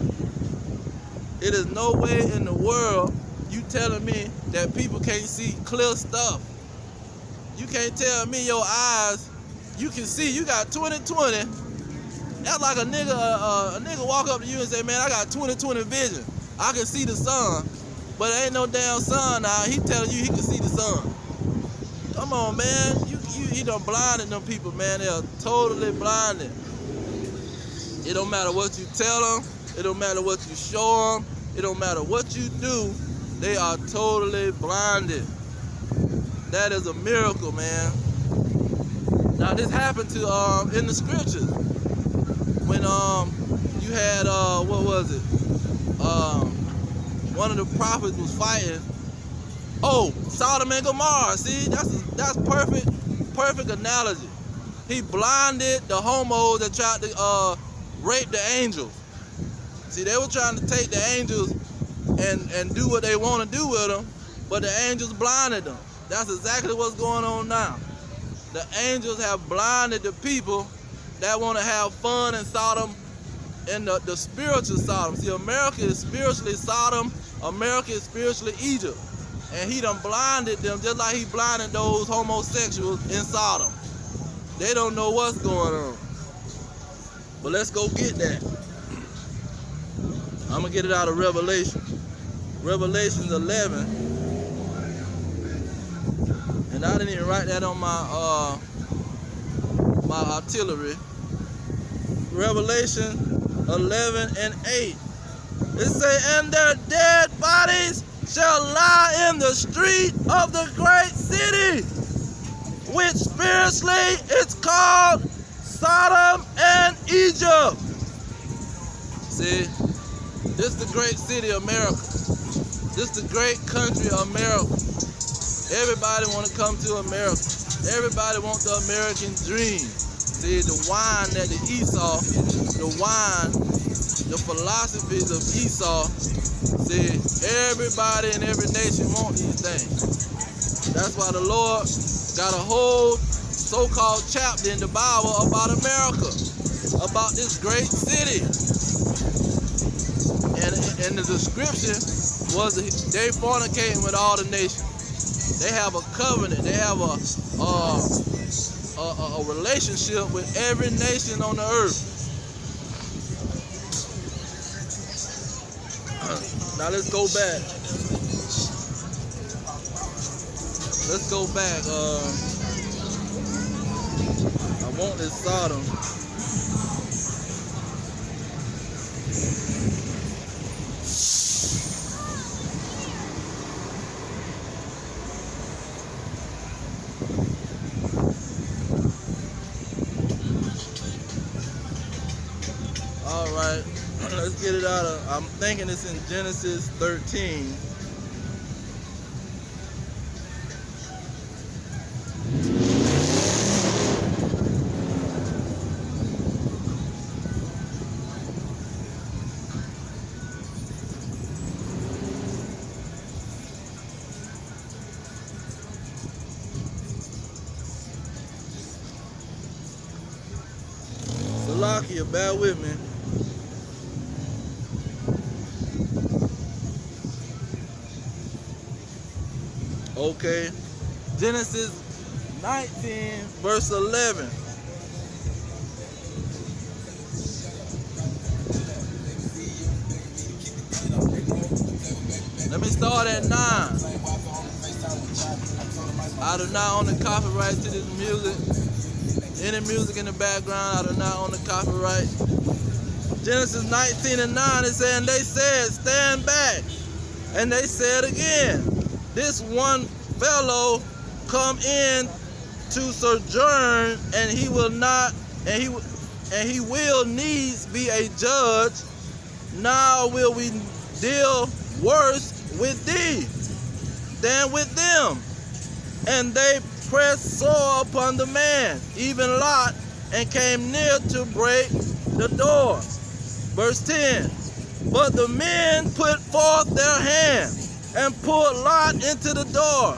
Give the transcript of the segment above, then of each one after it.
man, it is no way in the world you telling me that people can't see clear stuff. You can't tell me your eyes, you can see, you got 20/20. That's like a nigga walk up to you and say, man, I got 20/20 vision. I can see the sun, but there ain't no damn sun now. He telling you he can see the sun. Come on, man. He done blinded them people, man. They are totally blinded. It don't matter what you tell them. It don't matter what you show them. It don't matter what you do. They are totally blinded. That is a miracle, man. Now this happened to in the scriptures when you had what was it? One of the prophets was fighting. Oh, Sodom and Gomorrah. See, that's perfect analogy. He blinded the homos that tried to rape the angels. See, they were trying to take the angels and do what they want to do with them, but the angels blinded them. That's exactly what's going on now. The angels have blinded the people that want to have fun in Sodom, and the spiritual Sodom. See, America is spiritually Sodom. America is spiritually Egypt. And he done blinded them just like he blinded those homosexuals in Sodom. They don't know what's going on. But let's go get that. I'm going to get it out of Revelation. Revelation 11. And I didn't even write that on my my artillery. Revelation 11:8. It say, and their dead bodies shall lie in the street of the great city, which spiritually is called Sodom and Egypt. See, this is the great city of America. This is the great country of America. Everybody want to come to America. Everybody want the American dream. See, the wine that the Esau, the philosophies of Esau, see, everybody in every nation want these things. That's why the Lord got a whole so-called chapter in the Bible about America, about this great city. And the description was they fornicating with all the nations. They have a covenant. They have a relationship with every nation on the earth. Now let's go back. Let's go back. I want this Sodom. All right, let's get it out of, I'm thinking it's in Genesis 13. Salakia, bear with me. Okay, Genesis 19, verse 11. Let me start at 9. I do not own the copyright to this music. Any music in the background, I do not own the copyright. Genesis 19:9, it said, and they said, stand back. And they said again, this one fellow come in to sojourn, and he will not, and he will needs be a judge. Now will we deal worse with thee than with them. And they pressed sore upon the man, even Lot, and came near to break the door. Verse 10. But the men put forth their hand and pulled Lot into the door,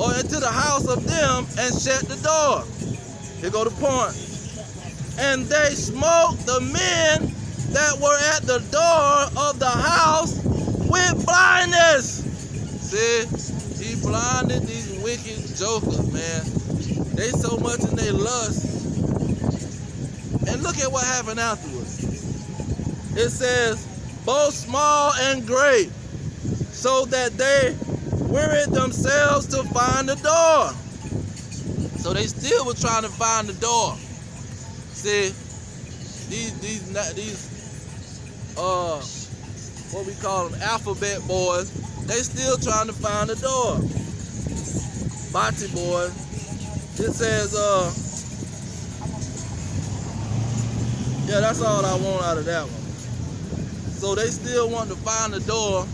or into the house of them, and shut the door. Here go the point. And they smote the men that were at the door of the house with blindness. See, he blinded these wicked jokers, man. They so much in their lust. And look at what happened afterwards. It says, both small and great, so that they wearied themselves to find the door. So they still were trying to find the door. See, these what we call them, alphabet boys, they still trying to find the door. Bati boys. It says, yeah, that's all I want out of that one. So they still want to find the door,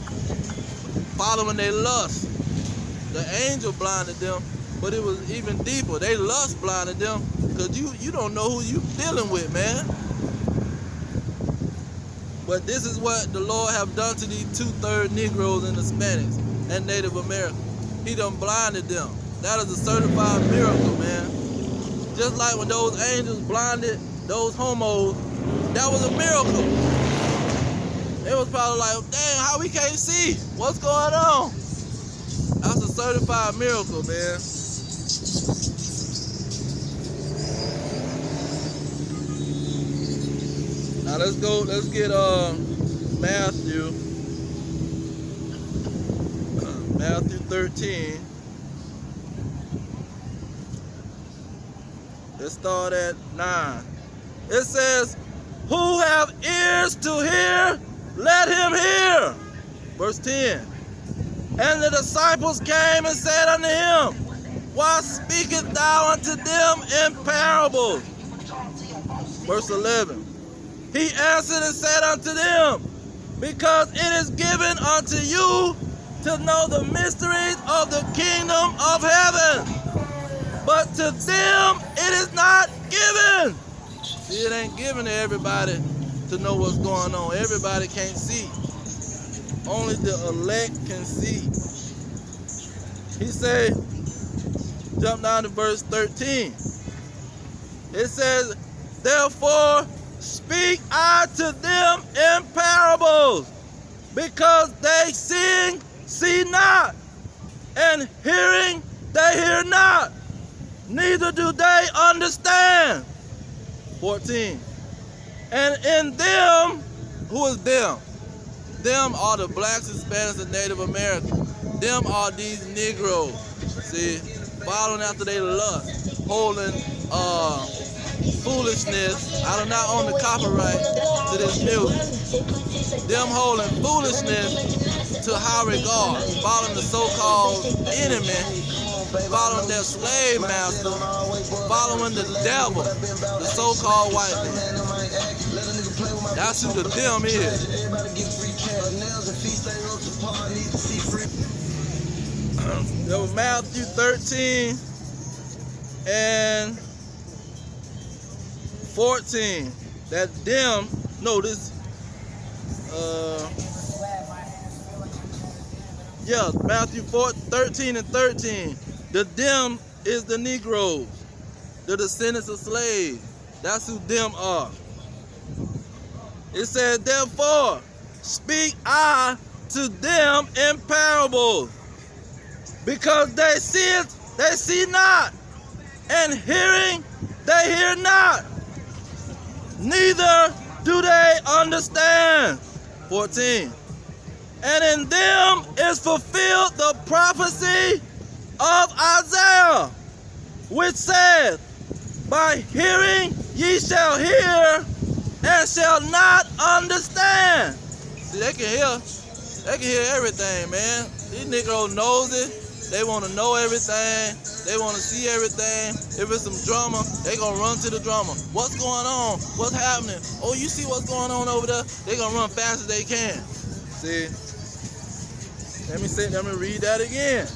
following their lust. The angel blinded them, but it was even deeper. They lust blinded them, because you don't know who you dealing with, man. But this is what the Lord have done to these 2/3 Negroes and Hispanics and Native Americans. He done blinded them. That is a certified miracle, man. Just like when those angels blinded those homos, that was a miracle. They was probably like, damn, how we can't see? What's going on? That's a certified miracle, man. Now let's get Matthew 13. Let's start at 9. It says, who have ears to hear, let him hear. Verse 10. And the disciples came and said unto him, why speakest thou unto them in parables? Verse 11. He answered and said unto them, because it is given unto you to know the mysteries of the kingdom of heaven, but to them it is not given. See, it ain't given to everybody to know what's going on. Everybody can't see. Only the elect can see. He said, jump down to verse 13. It says, therefore speak I to them in parables, because they seeing see not, and hearing they hear not, neither do they understand. 14. And in them, who is them? Them are the blacks, Hispanics, and Native Americans. Them are these Negroes. See, following after their lust, holding foolishness. I do not own the copyright to this music. Them holding foolishness to high regard, following the so-called enemy, following their slave master, following the devil, the so-called white man. That's who the them is. That was Matthew 13 and 14. That them, no, this, yeah, Matthew 13 and 13. The them is the Negroes, the descendants of slaves. That's who them are. It says, therefore, speak I to them in parables, because they see not, and hearing they hear not, neither do they understand. 14. And in them is fulfilled the prophecy of Isaiah, which said, by hearing ye shall hear, and shall not understand. See, they can hear everything, man. These Negroes knows it. They want to know everything. They want to see everything. If it's some drama, they gonna run to the drama. What's going on? What's happening? Oh, you see what's going on over there? They gonna run fast as they can. See? Let me read that again.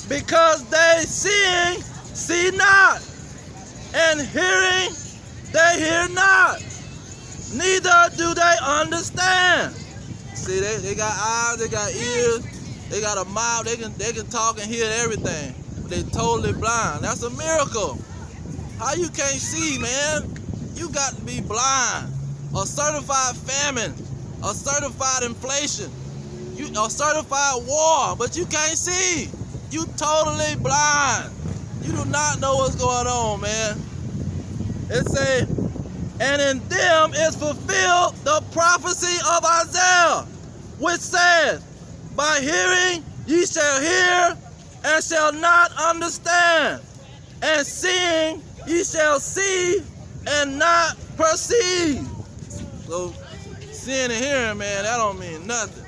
Because they seeing see not, and hearing they hear not, neither do they understand. See, they got eyes, they got ears, they got a mouth, they can talk and hear everything, but they totally blind. That's a miracle. How you can't see, man? You got to be blind. a certified famine, a certified inflation, a certified war, but you can't see. You totally blind. You do not know what's going on, man. It say, and in them is fulfilled the prophecy of Isaiah, which says, by hearing ye shall hear, and shall not understand, and seeing ye shall see, and not perceive. So, seeing and hearing, man, that don't mean nothing.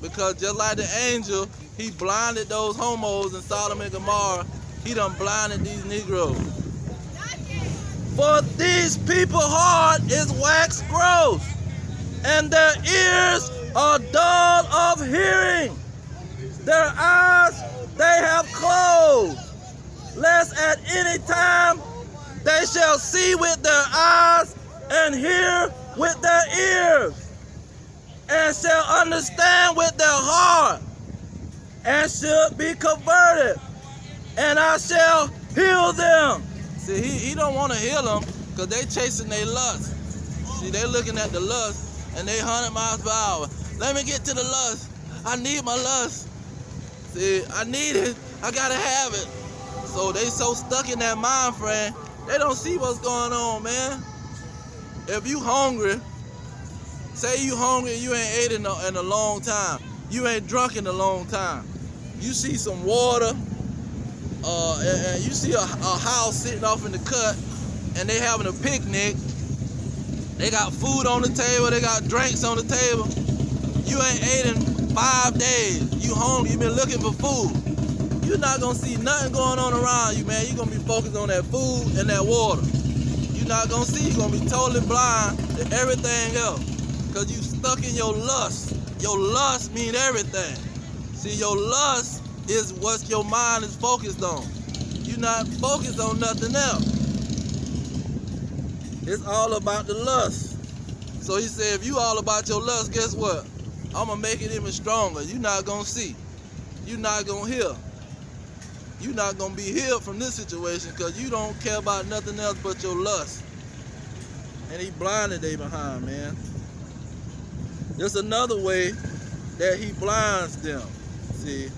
Because just like the angel, he blinded those homos in Sodom and Gomorrah, he done blinded these Negroes. For these people's heart is waxed gross, and their ears are dull of hearing. Their eyes they have closed, lest at any time they shall see with their eyes and hear with their ears, and shall understand with their heart, and should be converted, and I shall heal them. See, he don't want to heal them because they chasing their lust. See, they looking at the lust and they 100 miles per hour. Let me get to the lust. I need my lust. See, I need it. I gotta have it. So they so stuck in that mind frame, they don't see what's going on, man. If you hungry, say you hungry and you ain't ate in a long time. You ain't drunk in a long time. You see some water, and you see a house sitting off in the cut, and they having a picnic. They got food on the table, they got drinks on the table. You ain't ate in 5 days. You hungry, you been looking for food. You're not gonna see nothing going on around you, man. You're gonna be focused on that food and that water. You're not gonna see, you're gonna be totally blind to everything else. Cause you stuck in your lust. Your lust mean everything. See, your lust is what your mind is focused on. You're not focused on nothing else. It's all about the lust. So he said, if you all about your lust, guess what? I'm gonna make it even stronger. You're not gonna see. You're not gonna hear. You're not gonna be healed from this situation because you don't care about nothing else but your lust. And he blinded they behind, man. There's another way that he blinds them. See?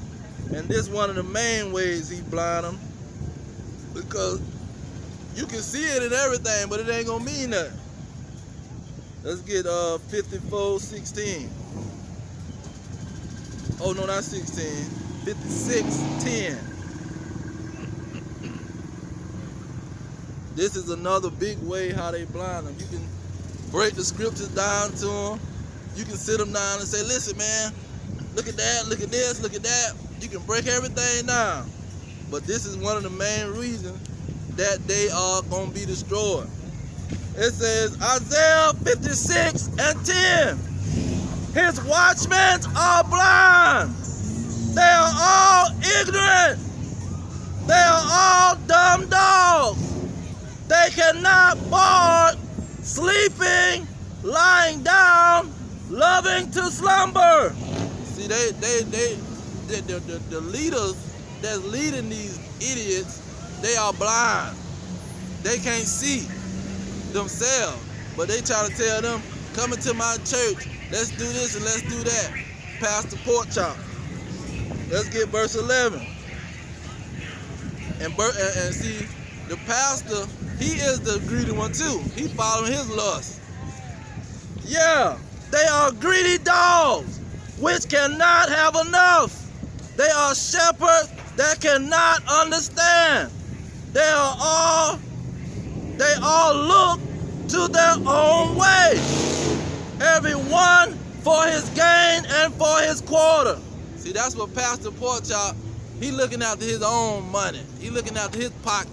And this one of the main ways he blind them, because you can see it in everything, but it ain't gonna mean nothing. Let's get 54:16. Oh no, not 16. 56:10. This is another big way how they blind them. You can break the scriptures down to them. You can sit them down and say, listen, man, look at that, look at this, look at that. You can break everything down. But this is one of the main reasons that they are going to be destroyed. It says, Isaiah 56:10. His watchmen are blind. They are all ignorant. They are all dumb dogs. They cannot bar sleeping, lying down, loving to slumber. See, the leaders that's leading these idiots, they are blind. They can't see themselves, but they try to tell them, come into my church, let's do this and let's do that. Pastor Pork Chop. Let's get verse 11. And see, the pastor, he is the greedy one too. He following his lust. Yeah, they are greedy dogs, which cannot have enough. They are shepherds that cannot understand. They all look to their own way, everyone for his gain and for his quarter. See, that's what Pastor Pork Chop, he looking after his own money. He looking after his pocket.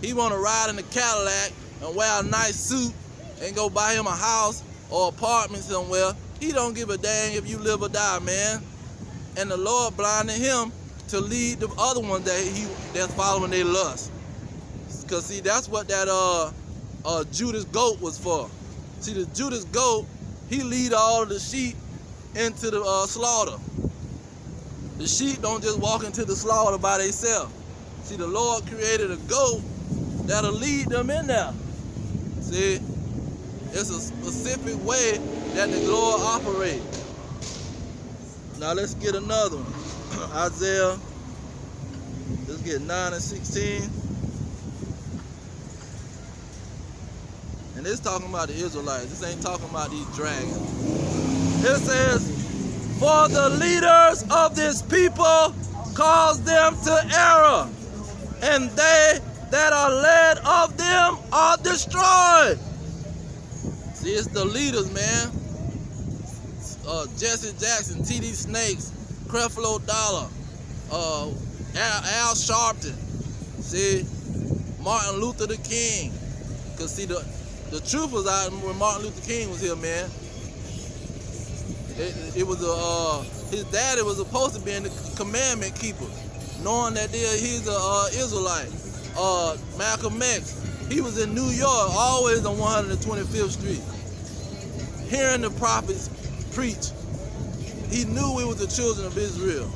He want to ride in a Cadillac and wear a nice suit and go buy him a house or apartment somewhere. He don't give a dang if you live or die, man. And the Lord blinded him to lead the other ones that's following their lust. Cause see, that's what that Judas goat was for. See, the Judas goat, he lead all of the sheep into the slaughter. The sheep don't just walk into the slaughter by themselves. See, the Lord created a goat that'll lead them in there. See, It's a specific way that the Lord operates. Now let's get another one. Isaiah, let's get 9 and 16. And this talking about the Israelites. This ain't talking about these dragons. It says, for the leaders of this people cause them to error, and they that are led of them are destroyed. See, it's the leaders, man. Jesse Jackson, T.D. Snakes, Creflo Dollar, Al Sharpton. See, Martin Luther the King. Cause see, the truth was out when Martin Luther King was here, man. It was his daddy was supposed to be in the commandment keeper, knowing that he's a Israelite. Malcolm X, he was in New York, always on 125th Street, hearing the prophets preach. He knew we was the children of Israel,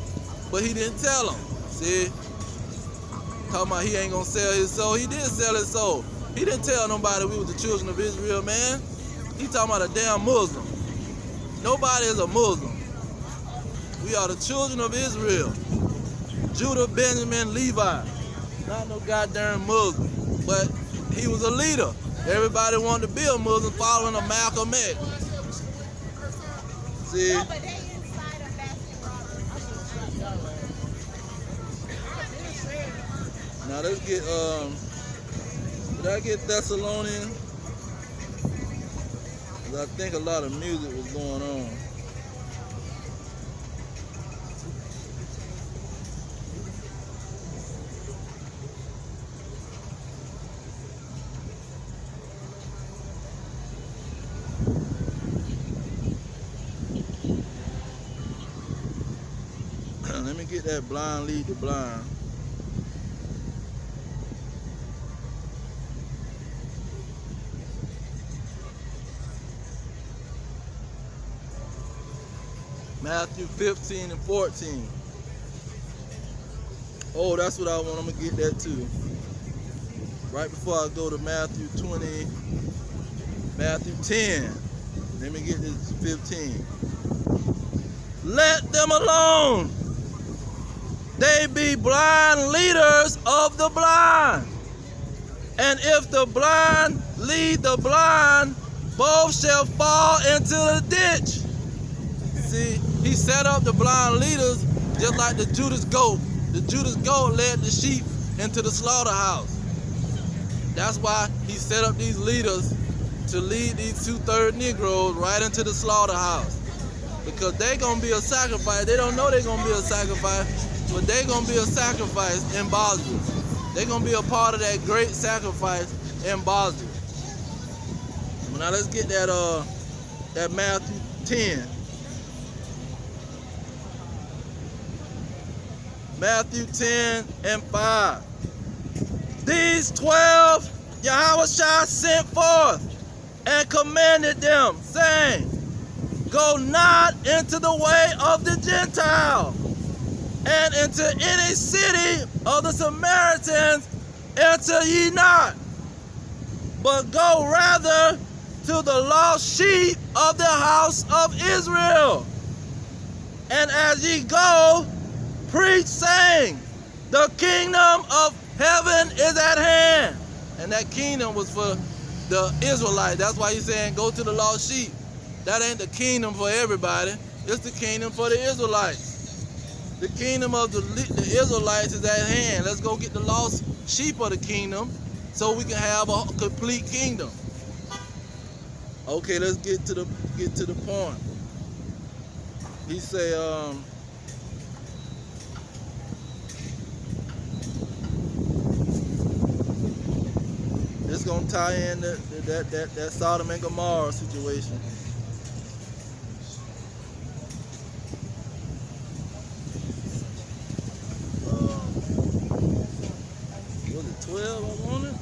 but he didn't tell them. See, talking about he ain't gonna sell his soul. He did sell his soul. He didn't tell nobody we was the children of Israel, man. He talking about a damn Muslim. Nobody is a Muslim. We are the children of Israel. Judah, Benjamin, Levi. Not no goddamn Muslim. But he was a leader. Everybody wanted to be a Muslim following a Malcolm X. See? Now let's get, did I get Thessalonians? I think a lot of music was going on. Let me get that blind lead the blind. Matthew 15 and 14. Oh, that's what I want. I'm going to get that too. Right before I go to Matthew 20, Matthew 10. Let me get this 15. Let them alone. They be blind leaders of the blind. And if the blind lead the blind, both shall fall into the ditch. See, he set up the blind leaders just like the Judas goat. The Judas goat led the sheep into the slaughterhouse. That's why he set up these leaders to lead these 2/3 Negroes right into the slaughterhouse. Because they're going to be a sacrifice. They don't know they're going to be a sacrifice, but they're going to be a sacrifice in Basra. They're going to be a part of that great sacrifice in Basra. Now let's get that Matthew 10. Matthew 10 and 5. These 12 Yahushua sent forth and commanded them, saying, go not into the way of the Gentile, and into any city of the Samaritans enter ye not, but go rather to the lost sheep of the house of Israel. And as ye go, preach, saying, the kingdom of heaven is at hand. And that kingdom was for the Israelites. That's why he's saying, go to the lost sheep. That ain't the kingdom for everybody. It's the kingdom for the Israelites. The kingdom of the Israelites is at hand. Let's go get the lost sheep of the kingdom so we can have a complete kingdom. Okay, let's get to the point. He say, it's gonna tie in that Sodom and Gomorrah situation. Was it 12 I wanted?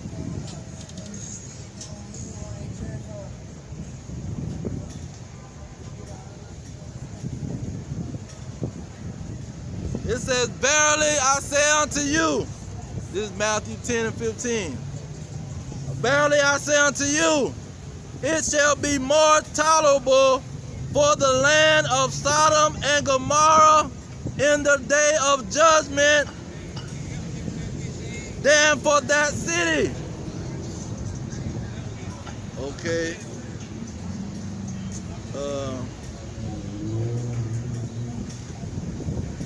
It says, verily I say unto you, this is Matthew 10 and 15. Verily I say unto you, it shall be more tolerable for the land of Sodom and Gomorrah in the day of judgment than for that city. Okay.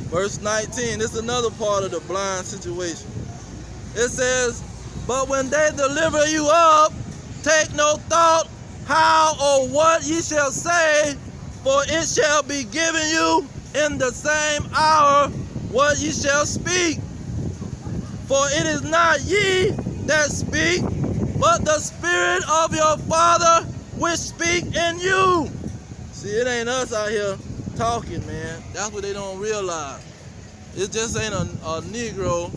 Verse 19, this is another part of the blind situation. It says, but when they deliver you up, take no thought how or what ye shall say, for it shall be given you in the same hour what ye shall speak. For it is not ye that speak, but the Spirit of your Father which speak in you. See, it ain't us out here talking, man. That's what they don't realize. It just ain't a Negro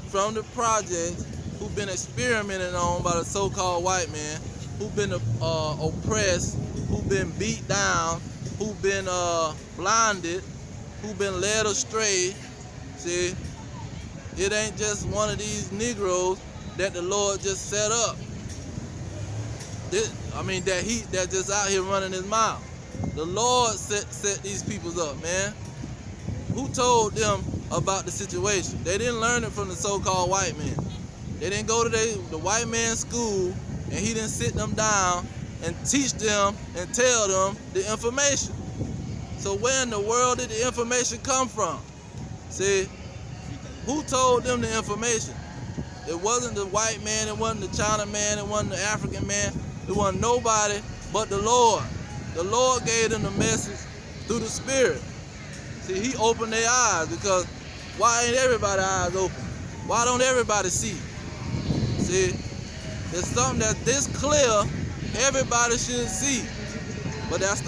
from the projects who been experimented on by the so-called white man, who been oppressed, who been beat down, who been blinded, who been led astray. See, it ain't just one of these Negroes that the Lord just set up. That just out here running his mouth. The Lord set these peoples up, man. Who told them about the situation? They didn't learn it from the so-called white man. They didn't go to the white man's school, and he didn't sit them down and teach them and tell them the information. So where in the world did the information come from? See, who told them the information? It wasn't the white man, it wasn't the China man, it wasn't the African man, it wasn't nobody but the Lord. The Lord gave them the message through the Spirit. See, he opened their eyes, because why ain't everybody's eyes open? Why don't everybody see? See, it's something that's this clear, everybody should see. But that's